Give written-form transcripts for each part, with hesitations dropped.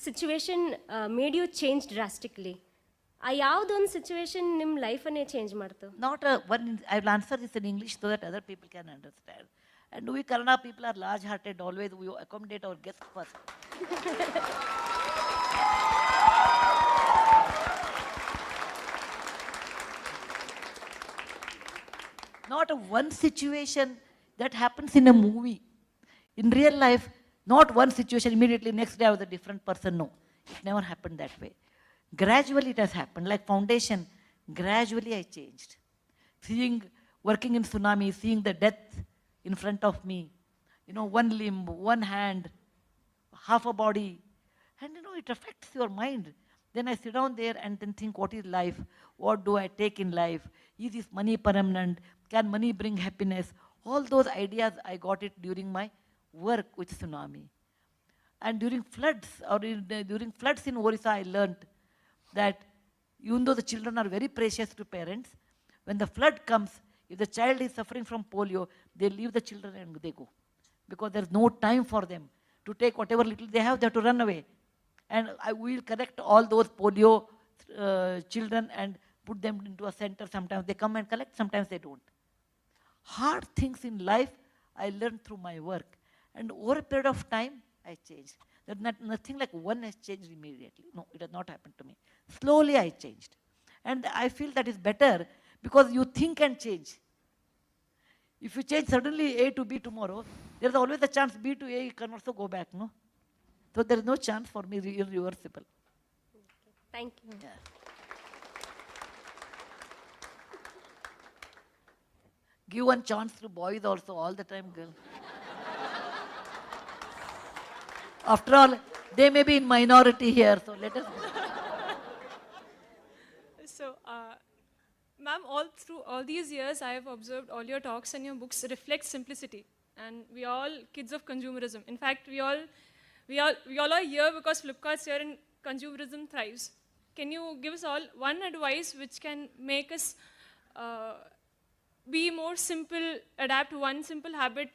Situation made you change drastically? ಆ ಯಾವುದೊಂದು situation ನಿಮ್ಮ ಲೈಫನ್ನೇ ಚೇಂಜ್ ಮಾಡ್ತು? Not a one. I will answer this in English so that other people can understand. And we Kannada people are large-hearted. Always we accommodate our guests first. Not a one situation that happens in a movie. In real life, not one situation immediately next day I was a different person. No, it never happened that way. Gradually it has happened. Like foundation, gradually I changed. Working in tsunami, seeing the death in front of me, one limb, one hand, half a body, and it affects your mind. Then I sit down there and then think, what is life? What do I take in life? Is this money permanent? Can money bring happiness? All those ideas I got it during my work with tsunami. And during floods in Orissa, I learned that even though the children are very precious to parents, when the flood comes, if the child is suffering from polio, they leave the children and they go. Because there's no time for them to take whatever little they have to run away. And I will collect all those polio children and put them into a center. Sometimes they come and collect, sometimes they don't. Hard things in life I learned through my work. And over a period of time, I changed. There's nothing like one has changed immediately. No, it has not happened to me. Slowly I changed. And I feel that is better because you think and change. If you change suddenly A to B tomorrow, there's always a chance B to A, you can also go back, no? So there is no chance for me irreversible. Thank you. Yeah. Give one chance to boys also all the time, girl. After all, they may be in minority here, so let us go. So, ma'am, all all these years, I have observed all your talks and your books reflect simplicity. And we are all kids of consumerism. In fact, we all are here because Flipkart's here and consumerism thrives. Can you give us all one advice which can make us be more simple, adapt one simple habit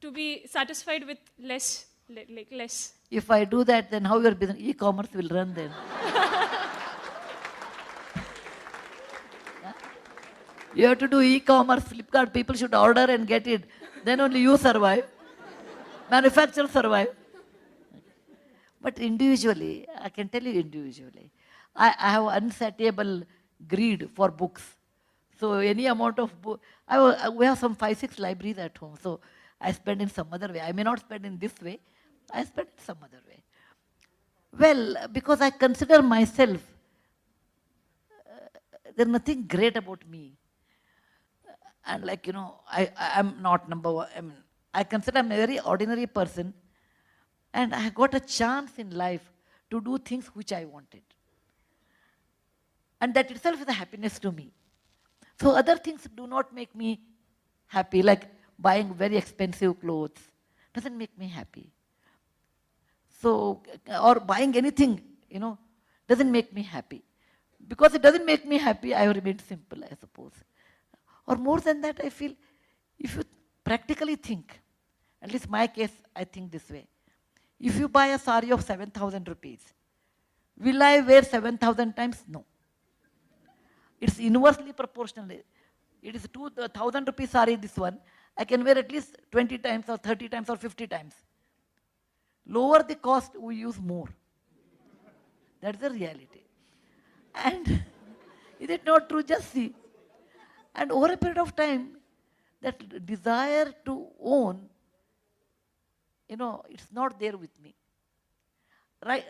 to be satisfied with less? Less. If I do that, then how your business, e-commerce will run then. You have to do e-commerce, Flipkart, people should order and get it. Then only you survive. Manufacturers survive. But individually, I can tell you individually, I have unsatiable greed for books. So any amount of book, we have some 5-6 libraries at home. So I spend in some other way. I may not spend in this way. I spend in some other way. Well, because I consider myself, there's nothing great about me. And I'm not number one. I consider I'm a very ordinary person. And I got a chance in life to do things which I wanted. And that itself is a happiness to me. So other things do not make me happy, like buying very expensive clothes. Doesn't make me happy. So, or buying anything, doesn't make me happy. Because it doesn't make me happy, I have remained simple, I suppose. Or more than that, I feel, if you practically think, at least my case, I think this way. If you buy a sari of 7,000 rupees, will I wear 7,000 times? No. It's inversely proportional. It is 2,000 rupees sari, this one. I can wear at least 20 times or 30 times or 50 times. Lower the cost, we use more. That's the reality. And is it not true? Just see. And over a period of time, that desire to own, it's not there with me. Right?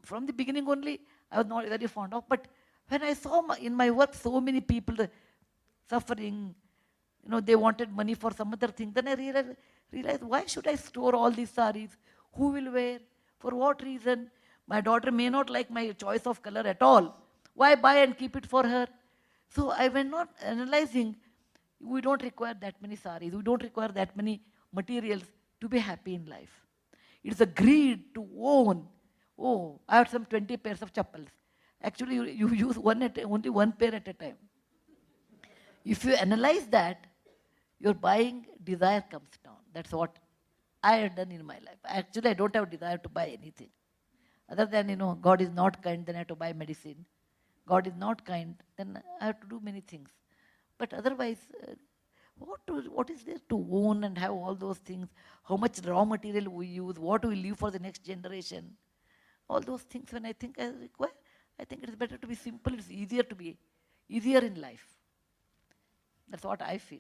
From the beginning only, I was not very fond of. But when I saw in my work so many people suffering, they wanted money for some other thing, then I realized, why should I store all these saris? Who will wear? For what reason? My daughter may not like my choice of color at all. Why buy and keep it for her? So I went on analyzing, we don't require that many saris, we don't require that many materials to be happy in life. It's a greed to own. Oh, I have some 20 pairs of chappals. Actually, you use only one pair at a time. If you analyze that, your buying desire comes down. That's what I have done in my life. Actually, I don't have desire to buy anything. Other than, God is not kind, then I have to buy medicine. God is not kind, then I have to do many things. But otherwise, what is there to own and have all those things? How much raw material we use? What we leave for the next generation? All those things, when I think I require, I think it is better to be simple. It's easier in life. That's what I feel.